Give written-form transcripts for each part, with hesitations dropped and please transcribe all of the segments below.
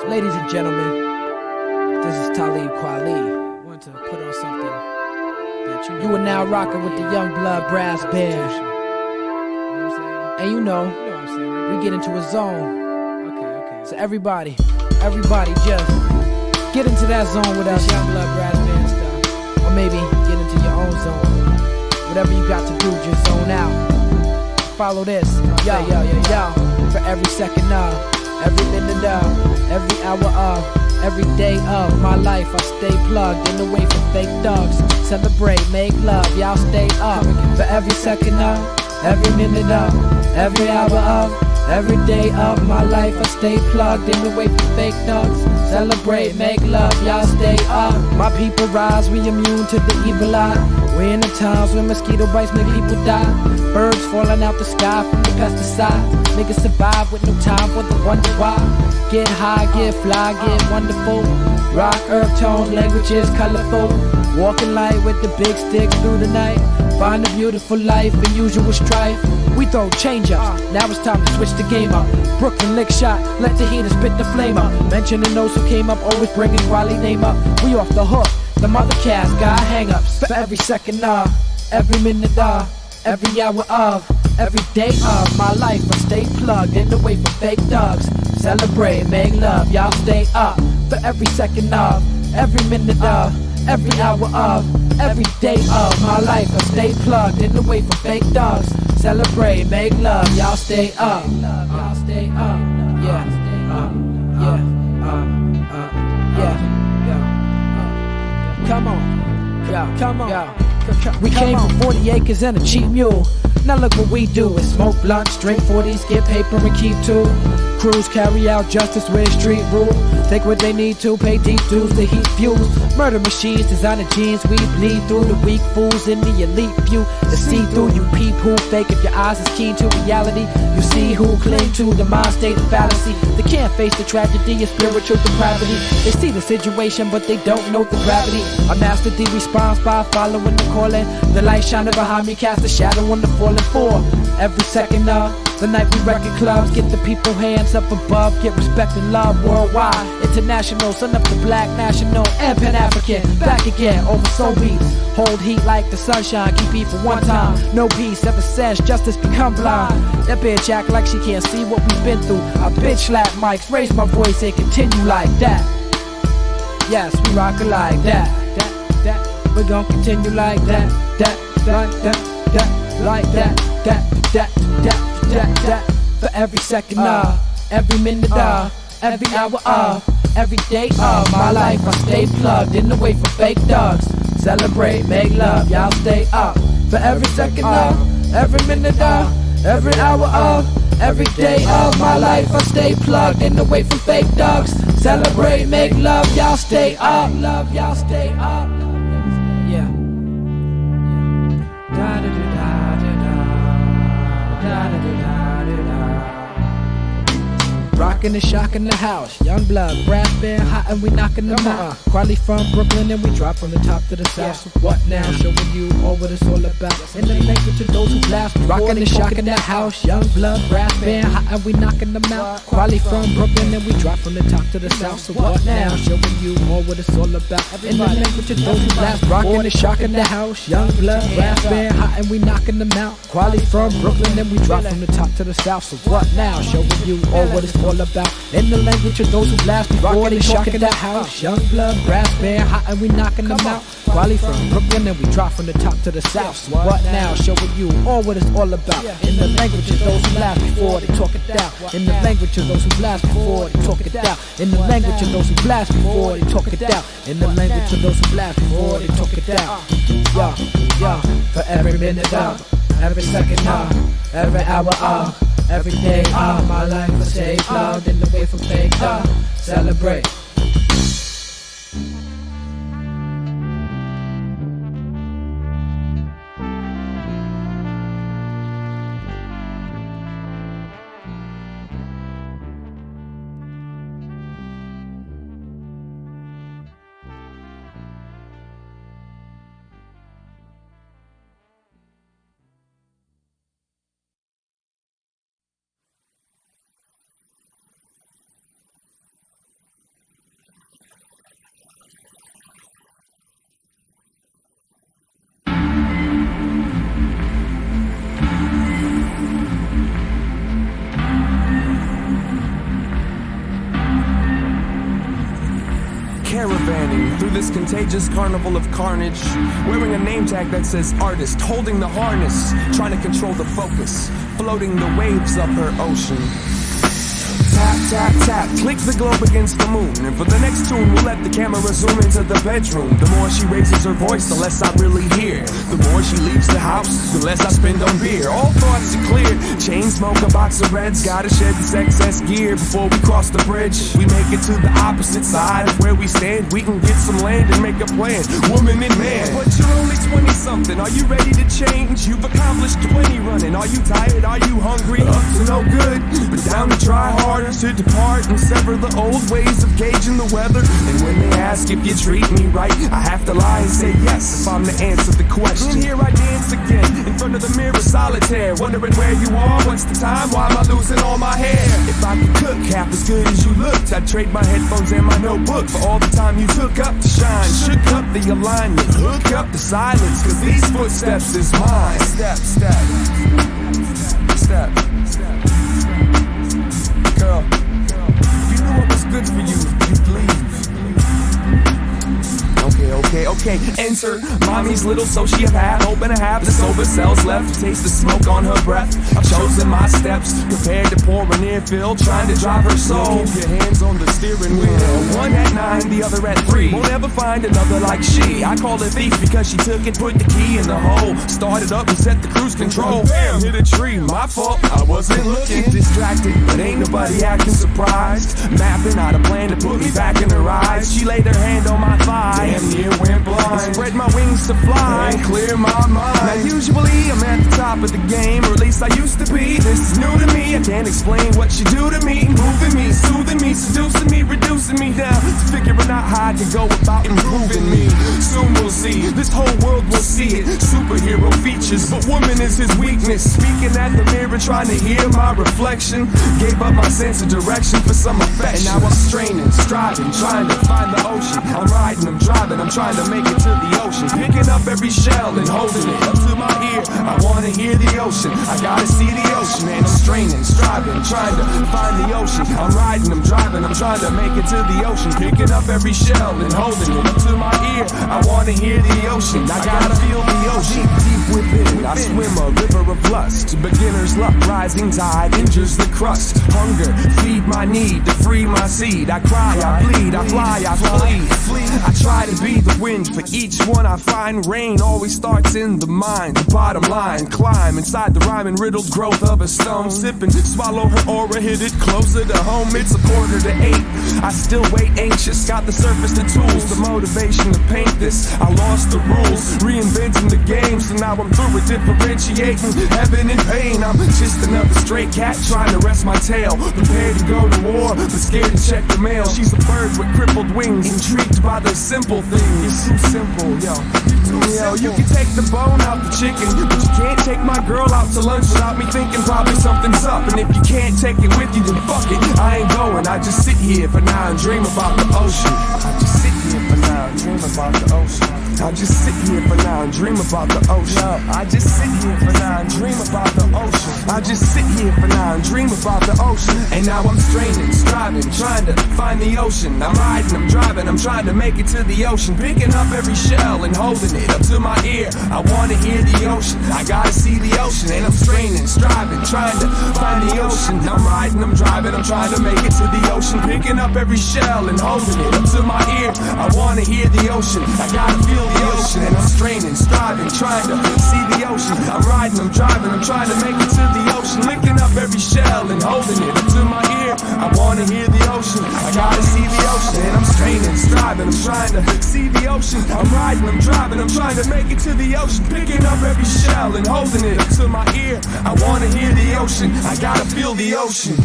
Ladies and gentlemen, this is Talib Kweli. Want to put on something that you are now rocking with the Youngblood brass band. And you know, we get into a zone. Okay. So everybody just get into that zone with us, Youngblood brass band stuff. Or maybe get into your own zone. Whatever you got to do, just zone out. Follow this, yo. For every second of, every minute of, every hour of, every day of my life, I stay plugged in the way for fake thugs. Celebrate, make love, y'all stay up. For every second of, every minute of, every hour of, every day of my life, I stay plugged in the way for fake thugs. Celebrate, make love, y'all stay up. My people rise, we immune to the evil eye. We're in the times when mosquito bites make people die. Birds falling out the sky from the pesticides. Niggas survive with no time for the wonder why. Get high, get fly, get wonderful. Rock, earth tones, languages colorful. Walking light with the big stick through the night. Find a beautiful life and usual strife. We throw change ups, now it's time to switch the game up. Brooklyn lick shot, let the heater spit the flame up. Mentioning those who came up, always bringing Kweli name up. We off the hook, the mother cast got hang-ups. For every second of, every minute of, every hour of, every day of my life, I stay plugged in the way for fake thugs. Celebrate, make love, y'all stay up. For every second of, every minute of, every hour of, every day of my life, I stay plugged in the way for fake thugs. Celebrate, make love, y'all stay up. Y'all stay up. Come on. We came from 40 acres and a cheap mule. Now look what we do, is smoke blunts, drink 40s, get paper and keep two. Crews carry out justice with street rule. Take what they need to, pay deep dues to heat fuels. Murder machines, designer jeans, we bleed through the weak fools in the elite view. The see-through, you peep who fake if your eyes is keen to reality. You see who cling to the mind state of fallacy. They can't face the tragedy of spiritual depravity. They see the situation but they don't know the gravity. Our master D responds by following the calling. The light shining behind me casts a shadow on the fallen for. Every second of the night we wreck at clubs, get the people hands up above, get respect and love worldwide. International, son of the black national and Pan-African. Back again over soul beats. Hold heat like the sunshine, keep heat for one time. No peace ever since justice become blind. That bitch act like she can't see what we've been through. I bitch slap mics, raise my voice and continue like that. Yes, we rock it like that. We're gonna continue like that. Like that. For every second of, every minute of, every hour of, every day of my life, I stay plugged in the way for fake thugs. Celebrate, make love, y'all stay up. For every second of, every minute of, every hour of, every day of my life, I stay plugged in the way for fake thugs. Celebrate, make love, y'all stay up. Love, y'all stay up. Yeah. Rockin' and shockin' the house, Youngblood, brass band, hot and we knockin' them out. Kweli from Brooklyn and we drop from the top to the south. So what now? Showing you all what it's all about. In the language of those who blast. Rockin' and shockin' the house, Youngblood, brass band, hot and we knockin' them out. Kweli from Brooklyn and we drop from the top to the south. So what now? Showing you all what it's all about. In the language of those who blast. Rockin' and shockin' the house, Youngblood, brass band, hot and we knockin' them out. Kweli from Brooklyn and we drop from the top to the south. So what now? Showing you all what it's all about. In the language of those who blast before they shocking the house. Youngblood, brass band, hot and we knocking them out. Kweli from Brooklyn and we drop from the top to the south. So what now? Showing you all what it's all about. In the language of those who blast before they talk it down. In the language of those who blast before they talk it down. In the language of those who blast before they talk it down. In the language of those who blast before they talk it down. Yo, for every minute of, every second of, every hour of, every day of my life, I stay plugged in the way for fake thugs. Celebrate. spanning through this contagious carnival of carnage, wearing a name tag that says artist, holding the harness, trying to control the focus, floating the waves of her ocean. Tap, tap, tap, click the globe against the moon. And for the next tune, we'll let the camera zoom into the bedroom. The more she raises her voice, the less I really hear. The more she leaves the house, the less I spend on beer. All thoughts are clear. Chain smoke, a box of reds. Gotta shed this excess gear before we cross the bridge. We make it to the opposite side of where we stand. We can get some land and make a plan, woman and man. But you're only 20-something. Are you ready to change? You've accomplished 20 running. Are you tired? Are you hungry? Up to no good, but down to try harder, to depart and sever the old ways of gauging the weather. And when they ask if you treat me right, I have to lie and say yes if I'm to answer the question. And here I dance again in front of the mirror, solitaire, wondering where you are, what's the time, why am I losing all my hair? If I could cook half as good as you looked, I'd trade my headphones and my notebook for all the time you took up to shine. Shook up the alignment, hook up the silence, cause these footsteps is mine. Step, step, step, step. Girl, if you knew what was good for you, you'd leave. Okay, enter mommy's little sociopath, hoping to have the sober cells left to taste the smoke on her breath. I've chosen my steps, prepared to pour an earfill, trying to drive her soul. Keep your hands on the steering wheel. One at 9, the other at 3. Won't ever find another like she. I call her thief because she took it, put the key in the hole, started up and set the cruise control. Bam, hit a tree, my fault, I wasn't looking. Distracted, but ain't nobody acting surprised. Mapping out a plan to put me back in her eyes. She laid her hand on my thigh, damn near went blind. Spread my wings to fly and clear my mind. Now usually I'm at the top of the game, or at least I used to be. This is new to me, I can't explain what you do to me. Moving me, soothing me, seducing me, reducing me down to figuring out how I can go about improving me. Soon we'll see, this whole world will see it. Superhero features, but woman is his weakness. Speaking at the mirror, trying to hear my reflection. Gave up my sense of direction for some affection. And now I'm straining, striving, trying to find the ocean. I'm riding, I'm driving, I'm trying to make it to the ocean. Picking up every shell and holding it up to my ear. I wanna hear the ocean, I gotta see the ocean. And I'm straining, striving, trying to find the ocean. I'm riding, I'm driving, I'm trying to make it to the ocean. Picking up every shell and holding it up to my ear. I wanna hear the ocean, I gotta feel the ocean. Deep within, I swim a river of lust. Beginner's luck, rising tide injures the crust. Hunger, feed my need to free my seed. I cry, I bleed, I fly, I flee. I try to be the wind, for each one I find. Rain always starts in the mind. The bottom line, climb inside the rhyming riddled growth of a stone. Sip and swallow her aura, hit it closer to home. It's 7:45. I still wait anxious, got the surface, the tools, the motivation to paint this. I lost the rules, reinventing the game, so now I'm through with differentiating heaven and pain. I'm just another stray cat trying to rest my tail, prepared to go to war, but scared to check the mail. She's a bird with crippled wings, intrigued by the simple things. It's too simple, yo. You can take the bone out the chicken, but you can't take my girl out to lunch without me thinking probably something's up. And if you can't take it with you, then fuck it, I ain't going. I just sit here for now and dream about the ocean. I just sit here for now and dream about the ocean. I just sit here for now and dream about the ocean. I just sit here for now and dream about the ocean. I just sit here for now and dream about the ocean. And now I'm straining, striving, trying to find the ocean. I'm riding, I'm driving, I'm trying to make it to the ocean. Picking up every shell and holding it up to my ear. I wanna hear the ocean, I gotta see the ocean. And I'm straining, striving, trying to find the ocean. I'm riding, I'm driving, I'm trying to make it to the ocean. Picking up every shell and holding it up to my ear. I wanna hear the ocean, I gotta feel the ocean. And I'm straining, striving, trying to see the ocean. I'm riding, I'm driving, I'm trying to make it to the ocean. Licking up every shell and holding it up to my ear. I wanna hear the ocean, I gotta see the ocean. And I'm straining, striving, I'm trying to see the ocean. I'm riding, I'm driving, I'm trying to make it to the ocean. Picking up every shell and holding it up to my ear. I wanna hear the ocean, I gotta feel the ocean.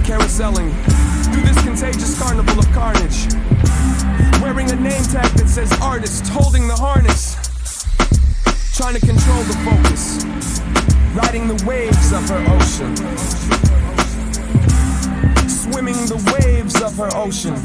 Carouseling through this contagious carnival of carnage, wearing a name tag that says artist, holding the harness, trying to control the focus, riding the waves of her ocean, swimming the waves of her ocean.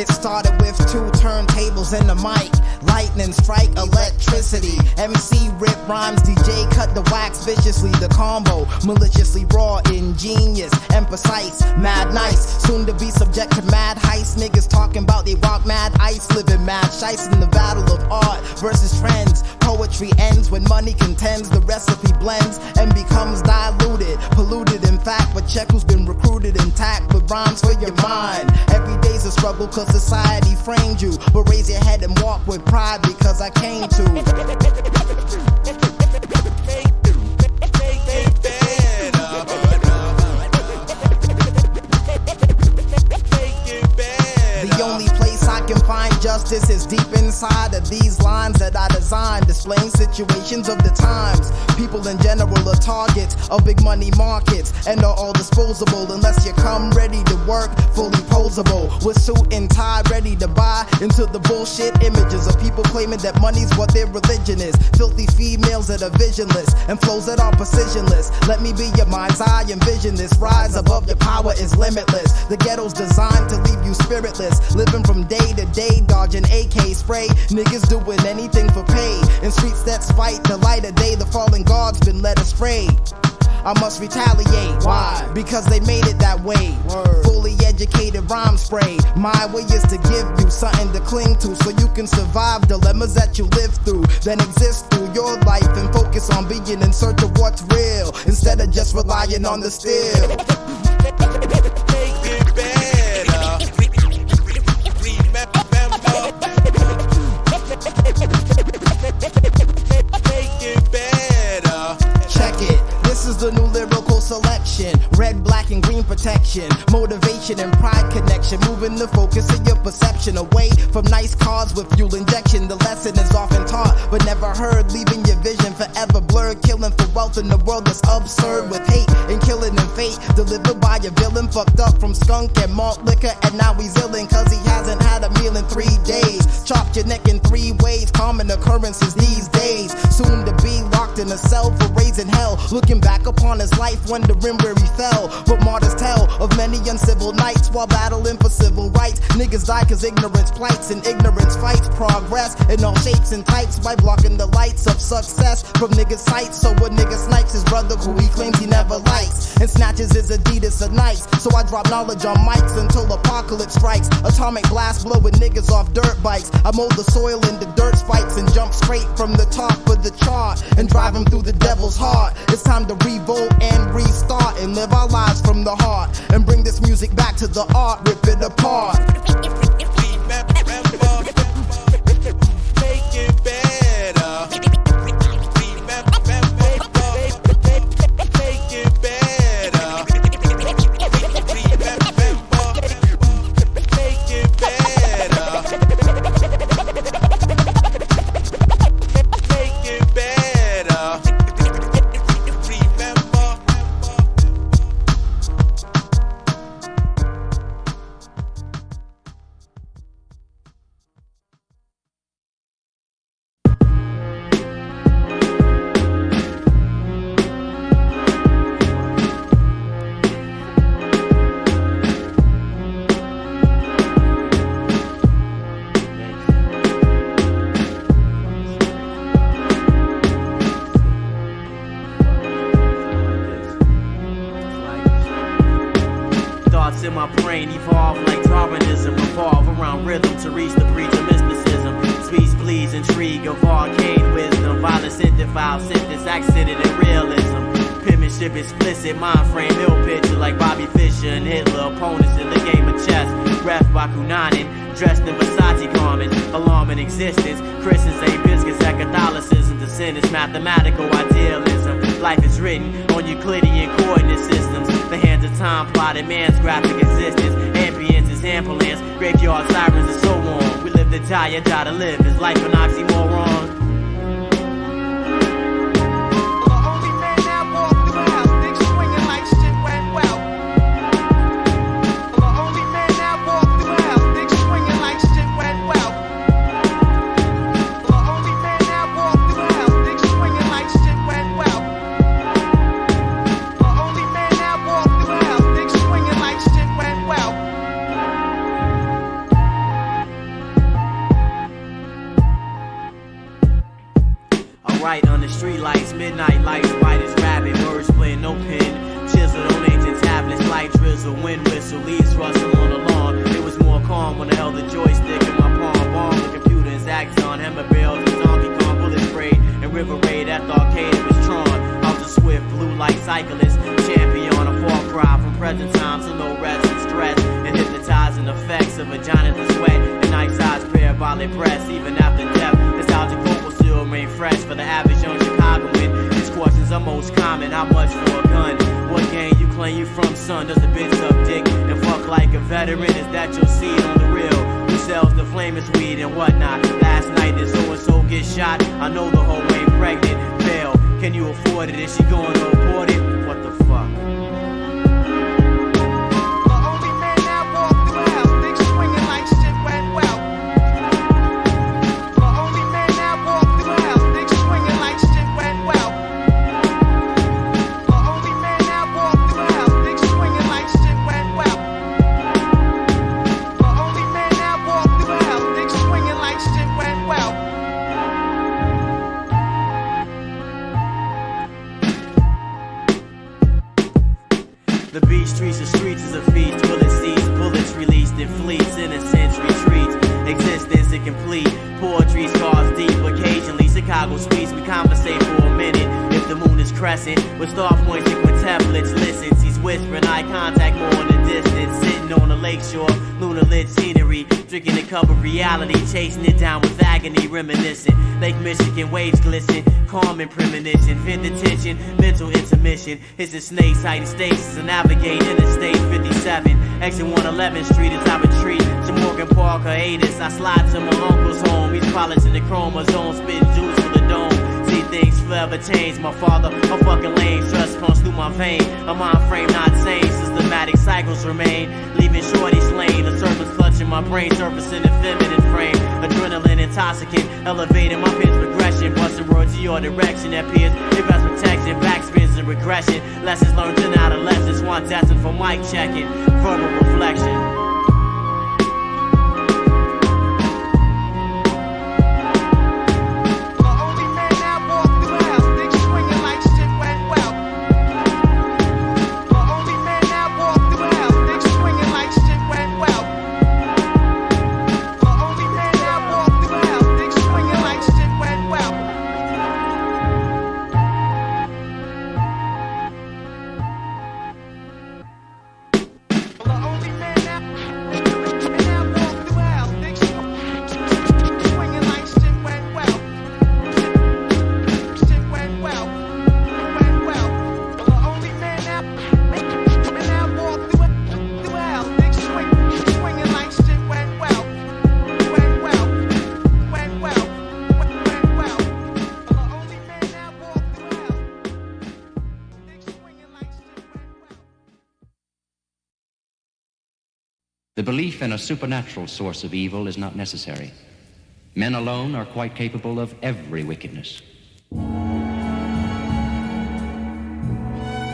It started with 2 turntables and a mic. Lightning strike, electricity. MC rip rhymes, DJ cut the wax viciously. The combo, maliciously raw, ingenious, and precise. Mad nice, soon to be subject to mad heist. Niggas talking about they rock mad ice, living mad shice in the battle of art versus trends. Poetry ends when money contends. The recipe blends and becomes diluted, polluted in fact. But check who's been recruited intact with rhymes for your mind. Every day's a struggle cause society framed you. But raise your head and walk with pride because I came to. The only place I can find justice is deep inside of these lines that I designed, displaying situations of the times. People in general are targets of big money markets and are all disposable unless you come ready to work, fully posable, with suit and tie ready to buy into the bullshit images of people claiming that money's what their religion is. Filthy females that are visionless and flows that are precisionless. Let me be your mind's eye, envision this. Rise above your power is limitless. The ghetto's designed to leave you spiritless, living from day to day, dodging AK spray. Niggas doing anything for pay in streets that spite the light of day. The fallen God's been led astray. I must retaliate. Why? Because they made it that way. Word. Fully educated rhyme spray. My way is to give you something to cling to so you can survive dilemmas that you live through, then exist through your life and focus on being in search of what's real instead of just relying on the still. Make it better. This is the new lyrical selection. Red, black, and green protection. Motivation and pride connection. Moving the focus of your perception away from nice cars with fuel injection. The lesson is often taught but never heard, leaving your vision forever blurred. Killing for wealth in the world that's absurd, with hate and killing and fate delivered by a villain. Fucked up from skunk and malt liquor, and now he's illin' cause he hasn't had a meal in 3 days. Chopped your neck in 3 ways. Common occurrences these days. Soon to be locked in a cell for raising hell. Looking back upon his life, wondering where he fell. But martyrs tell of many uncivil nights while battling for civil rights. Niggas die cause ignorance plights, and ignorance fights progress in all shapes and types by blocking the lights of success from niggas' sights. So a nigga snipes his brother who he claims he never likes, and snatches his Adidas of nights. So I drop knowledge on mics until apocalypse strikes. Atomic blast blowing niggas off dirt bikes. I mold the soil into dirt spikes and jump straight from the top of the chart and drive him through the devil's heart. It's time to revolt and restart and live our lives from the heart and bring this music back to the art, rip it apart. Make it better. Make it better. Make it thoughts in my brain evolve like Darwinism, revolve around rhythm to reach the breach of mysticism. Speech bleeds, intrigue of arcane wisdom, violence intervile, sentence accented in realism. Penmanship explicit, mind frame, ill picture like Bobby Fischer and Hitler, opponents in the game of chess. Ref Bakunanin, dressed in Versace garments, alarming existence. Christians ain't biscuits at Catholicism, descendants, mathematical idealism. Life is written on Euclidean coordinate systems. The hands of time plotted man's graphic existence. Ambience is ambulance, graveyard sirens and so on. We live to die and die to live. Is life an oxymoron? light drizzle, wind whistle, leaves rustle on the lawn. It was more calm when I held the joystick in my palm. Bomb the computer and Zaxxon, hammer bells, and Donkey Kong bullet sprayed. And River Raid at the arcade, it was Tron. I was a swift, blue light cyclist, champion, a far cry from present times to no rest and stress. And hypnotizing effects of vagina sweat and nice-sized parabolic breasts. Even after death, nostalgic vocals still remain fresh for the average young Chicagoan. These questions are most common. How much for a gun? What gang you claim you from, son? Does the bitch suck dick and fuck like a veteran? Is that your seed on the real? Who sells the flamest weed and whatnot? Last night did so-and-so get shot? I know the hoe ain't pregnant. Bail, can you afford it? Is she going to abort it? What the fuck? The beach streets of streets is a feast. Bullets seized, bullets released in fleets. Innocence retreats, existence incomplete. Poetry scars deep. Occasionally Chicago speaks, we conversate for a minute. If the moon is crescent, with star points and quintuplets. Listens, he's whispering, eye contact more in the distance. Sitting on the lakeshore, lunar lit scenery. Drinking a cup of reality, chasing it down with agony, reminiscent. Lake Michigan waves glisten, calm and premonition. Vent the tension, mental intermission. Hits the snakes, hiding stakes as I navigate Interstate 57. Exit 111th Street as I retreat to Morgan Park hiatus. I slide to my uncle's home. He's polishing the chromosome, spitting juice for the dome. See things forever change. My father, a fucking lane, stress pumps through my vein. A mind frame not sane, systematic cycles remain. Leaving shorty slain, the serpent's clutching my brain, surfacing in feminine frame. Adrenaline intoxicant, elevating my pitch progression. Busting words to your direction that appears. If as protection, backspins and regression. Lessons learned in adolescence, one destined for mic checking. Verbal reflection. The belief in a supernatural source of evil is not necessary. Men alone are quite capable of every wickedness.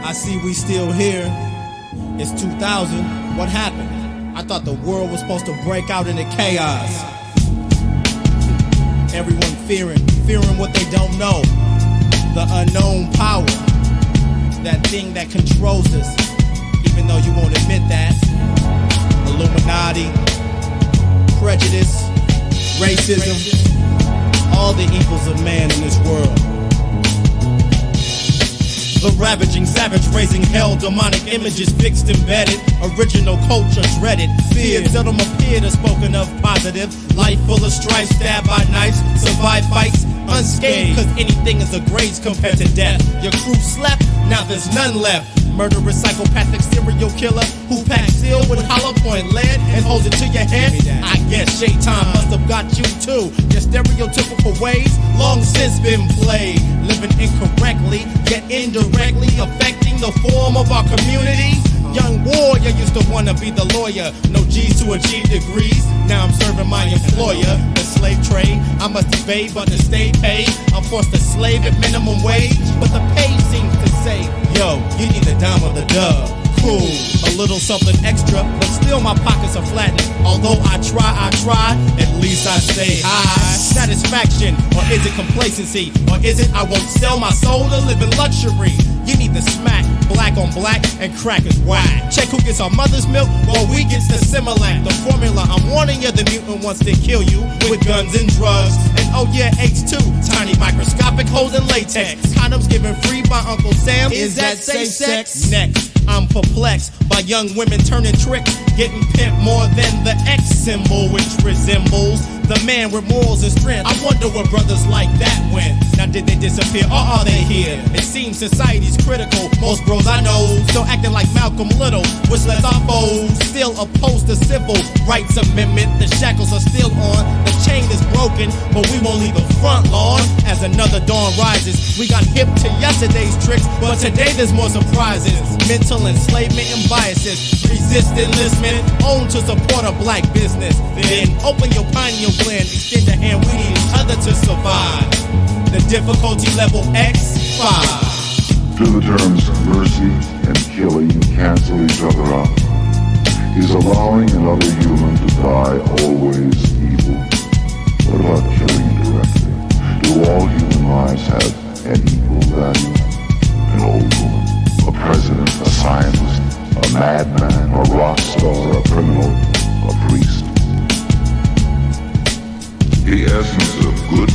I see we still here. It's 2000. What happened? I thought the world was supposed to break out into chaos. Everyone fearing what they don't know. The unknown power. That thing that controls us. Even though you won't admit that. Illuminati, prejudice, racism, all the evils of man in this world. The ravaging savage raising hell, demonic images fixed, embedded, original culture dreaded, feared, seldom appeared or spoken of positive. Life full of strife, stabbed by knives, survive fights unscathed, cause anything is a graze compared to death. Your crew slept, now there's none left. Murderous, psychopathic serial killer who packs steel with hollow point lead and holds it to your head. I guess Shaitan must have got you too. Your stereotypical ways long since been played. Living incorrectly, yet indirectly affecting the form of our community. Young warrior used to wanna be the lawyer. No G's to achieve degrees. Now I'm serving my employer. The slave trade, I must evade but to stay paid. I'm forced to slave at minimum wage, but the pay seems to say, yo, you need the dime of the dub. Cool, a little something extra, but still my pockets are flattened. Although I try, at least I stay high. Satisfaction, or is it complacency? Or is it I won't sell my soul to live in luxury? Give me the smack, black on black, and crack is whack. Check who gets our mother's milk, while we gets the Similac. The formula, I'm warning you, the mutant wants to kill you with guns and drugs. And oh yeah, H2, tiny microscopic holes in latex. Condoms given free by Uncle Sam. Is that safe sex? Next, I'm perplexed by young women turning tricks, getting pimped more than the X symbol, which resembles the man with morals and strength. I wonder what brothers like that went. Now did they disappear or are they here? It seems society's critical. Most bros I know still acting like Malcolm Little, which lets our foes still opposed to civil rights amendment. The shackles are still on, the chain is broken, but we won't leave the front lawn. As another dawn rises, we got hip to yesterday's tricks, but today there's more surprises. Mental enslavement and biases, resist enlistment, own to support a black business. Then open your pineal gland, extend a hand, we need each other to survive. The difficulty level X5. Do the terms mercy and killing cancel each other out? Is allowing another human to die always evil? What about killing directly? Do all human lives have an equal value? An old woman, a president, a scientist, a madman, a rock star, a criminal, a priest. The essence of good